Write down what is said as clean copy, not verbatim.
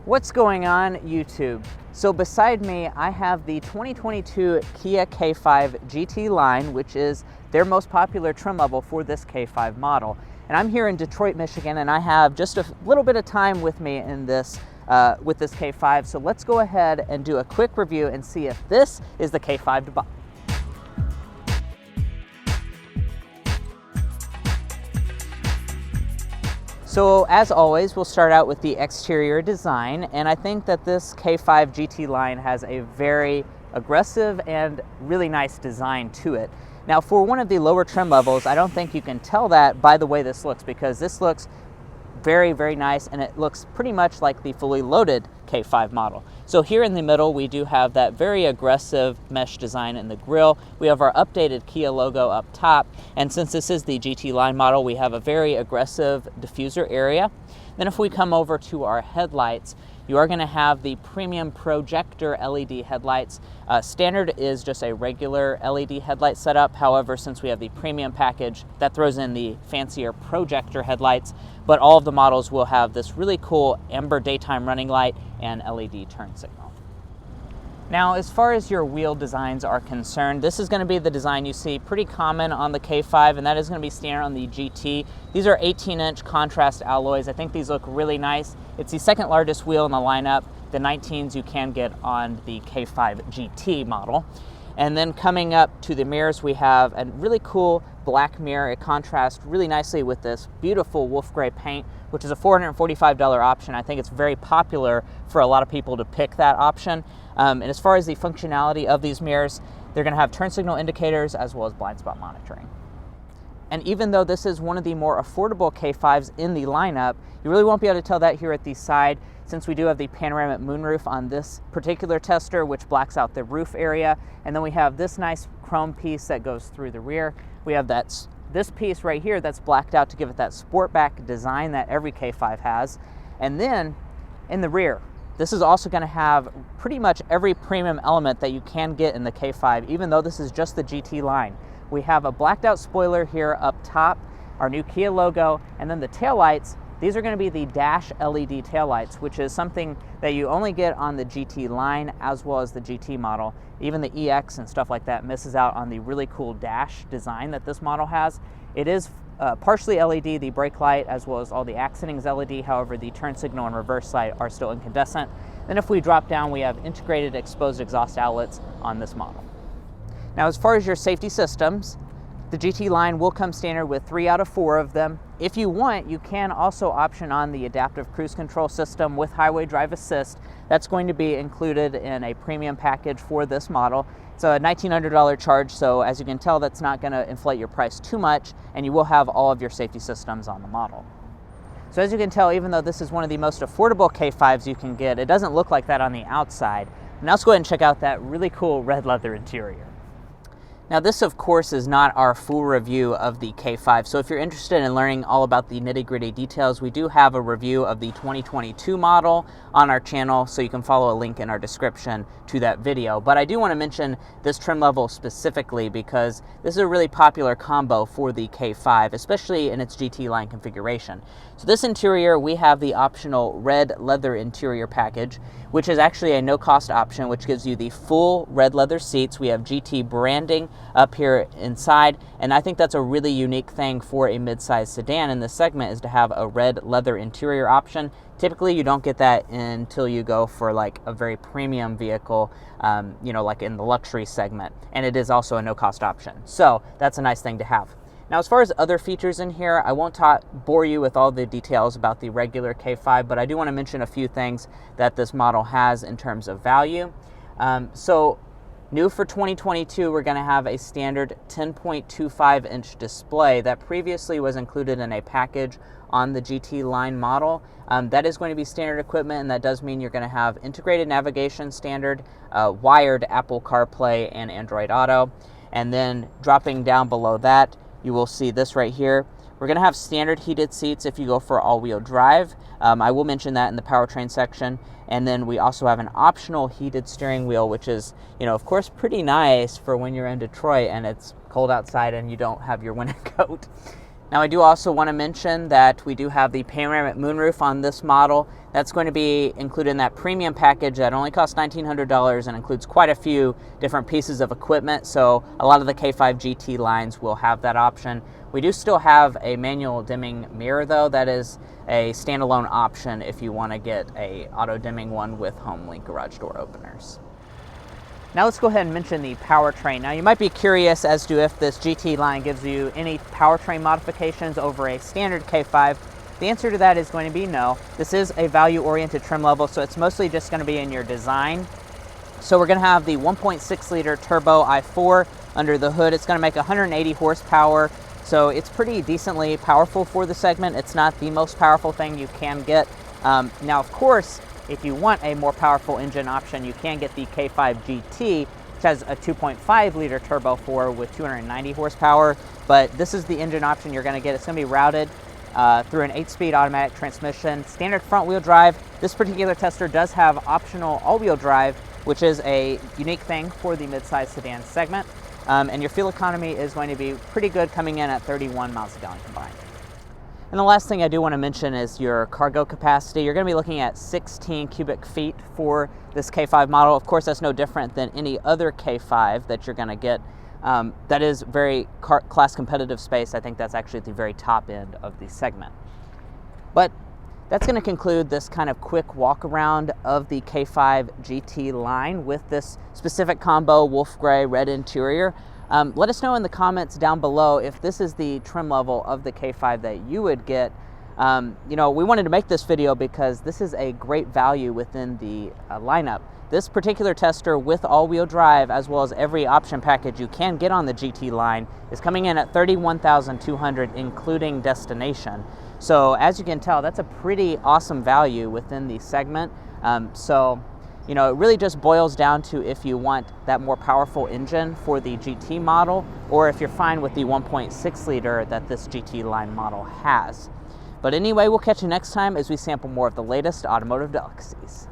What's going on, YouTube? So beside me, I have the 2022 Kia K5 GT line, which is their most popular trim level for this K5 model. And I'm here in Detroit, Michigan, and I have just a little bit of time with me in this with this K5. So let's go ahead and do a quick review and see if this is the K5 to buy. So as always, we'll start out with the exterior design, and I think that this K5 GT line has a very aggressive and really nice design to it. Now for one of the lower trim levels, I don't think you can tell that by the way this looks, because this looks very, very nice, and it looks pretty much like the fully loaded K5 model. So here in the middle, we do have that very aggressive mesh design in the grille. We have our updated Kia logo up top, and since this is the GT line model, we have a very aggressive diffuser area. Then if we come over to our headlights, you are going to have the premium projector LED headlights. Standard is just a regular LED headlight setup. However, since we have the premium package, that throws in the fancier projector headlights. But all of the models will have this really cool amber daytime running light and LED turn signal. Now, as far as your wheel designs are concerned, this is going to be the design you see pretty common on the K5, and that is going to be standard on the GT. These are 18-inch contrast alloys. I think these look really nice. It's the second largest wheel in the lineup. The 19s you can get on the K5 GT model. And then coming up to the mirrors, we have a really cool black mirror. It contrasts really nicely with this beautiful wolf gray paint, which is a $445 option. I think it's very popular for a lot of people to pick that option. And as far as the functionality of these mirrors, they're going to have turn signal indicators as well as blind spot monitoring. And even though this is one of the more affordable K5s in the lineup, you really won't be able to tell that here at the side, since we do have the panoramic moonroof on this particular tester, which blacks out the roof area. And then we have this nice chrome piece that goes through the rear. We have this piece right here that's blacked out to give it that sportback design that every K5 has. And then in the rear, this is also going to have pretty much every premium element that you can get in the K5, even though this is just the GT line. We have a blacked out spoiler here up top, our new Kia logo, and then the taillights. These are going to be the dash LED taillights, which is something that you only get on the GT line as well as the GT model. Even the EX and stuff like that misses out on the really cool dash design that this model has. It is partially LED, the brake light, as well as all the accenting is LED. However, the turn signal and reverse light are still incandescent. Then if we drop down, we have integrated exposed exhaust outlets on this model. Now, as far as your safety systems, the GT line will come standard with 3 out of 4 of them. If you want, you can also option on the adaptive cruise control system with highway drive assist. That's going to be included in a premium package for this model. It's a $1,900 charge, so as you can tell, that's not going to inflate your price too much, and you will have all of your safety systems on the model. So as you can tell, even though this is one of the most affordable K5s you can get, it doesn't look like that on the outside. Now let's go ahead and check out that really cool red leather interior. Now this, of course, is not our full review of the K5, so if you're interested in learning all about the nitty-gritty details, we do have a review of the 2022 model on our channel, so you can follow a link in our description to that video. But I do want to mention this trim level specifically because this is a really popular combo for the K5, especially in its GT line configuration. So this interior, we have the optional red leather interior package, which is actually a no-cost option, which gives you the full red leather seats. We have GT branding up here inside, and I think that's a really unique thing for a mid-size sedan in this segment, is to have a red leather interior option. Typically you don't get that until you go for like a very premium vehicle, you know, like in the luxury segment, and it is also a no-cost option, so that's a nice thing to have. Now, as far as other features in here, I won't bore you with all the details about the regular K5, but I do want to mention a few things that this model has in terms of value. So new for 2022, we're going to have a standard 10.25-inch display that previously was included in a package on the GT line model. That is going to be standard equipment, and that does mean you're going to have integrated navigation standard, wired Apple CarPlay and Android Auto. And then dropping down below that, you will see this right here. We're going to have standard heated seats if you go for all-wheel drive. I will mention that in the powertrain section. And then we also have an optional heated steering wheel, which is, you know, of course, pretty nice for when you're in Detroit and it's cold outside and you don't have your winter coat. Now I do also want to mention that we do have the panoramic moonroof on this model. That's going to be included in that premium package that only costs $1,900 and includes quite a few different pieces of equipment. So a lot of the K5 GT lines will have that option. We do still have a manual dimming mirror though. That is a standalone option if you want to get a auto dimming one with home link garage door openers. Now let's go ahead and mention the powertrain. Now you might be curious as to if this GT line gives you any powertrain modifications over a standard K5. The answer to that is going to be no. This is a value-oriented trim level, so it's mostly just going to be in your design. So we're going to have the 1.6 liter turbo i4 under the hood. It's going to make 180 horsepower, so it's pretty decently powerful for the segment. It's not the most powerful thing you can get. Now of course, if you want a more powerful engine option, you can get the K5 GT, which has a 2.5 liter turbo 4 with 290 horsepower, but this is the engine option you're going to get. It's going to be routed through an 8-speed automatic transmission, standard front wheel drive. This particular tester does have optional all-wheel drive, which is a unique thing for the midsize sedan segment, and your fuel economy is going to be pretty good, coming in at 31 miles a gallon combined. And the last thing I do want to mention is your cargo capacity. You're going to be looking at 16 cubic feet for this K5 model. Of course, that's no different than any other K5 that you're going to get. That is very class competitive space. I think that's actually at the very top end of the segment. But that's going to conclude this kind of quick walk around of the K5 GT line with this specific combo wolf gray red interior. Let us know in the comments down below if this is the trim level of the K5 that you would get. You know, we wanted to make this video because this is a great value within the lineup. This particular tester with all-wheel drive, as well as every option package you can get on the GT line, is coming in at $31,200 including destination. So as you can tell, that's a pretty awesome value within the segment. You know, it really just boils down to if you want that more powerful engine for the GT model, or if you're fine with the 1.6 liter that this GT line model has. But anyway, we'll catch you next time as we sample more of the latest automotive delicacies.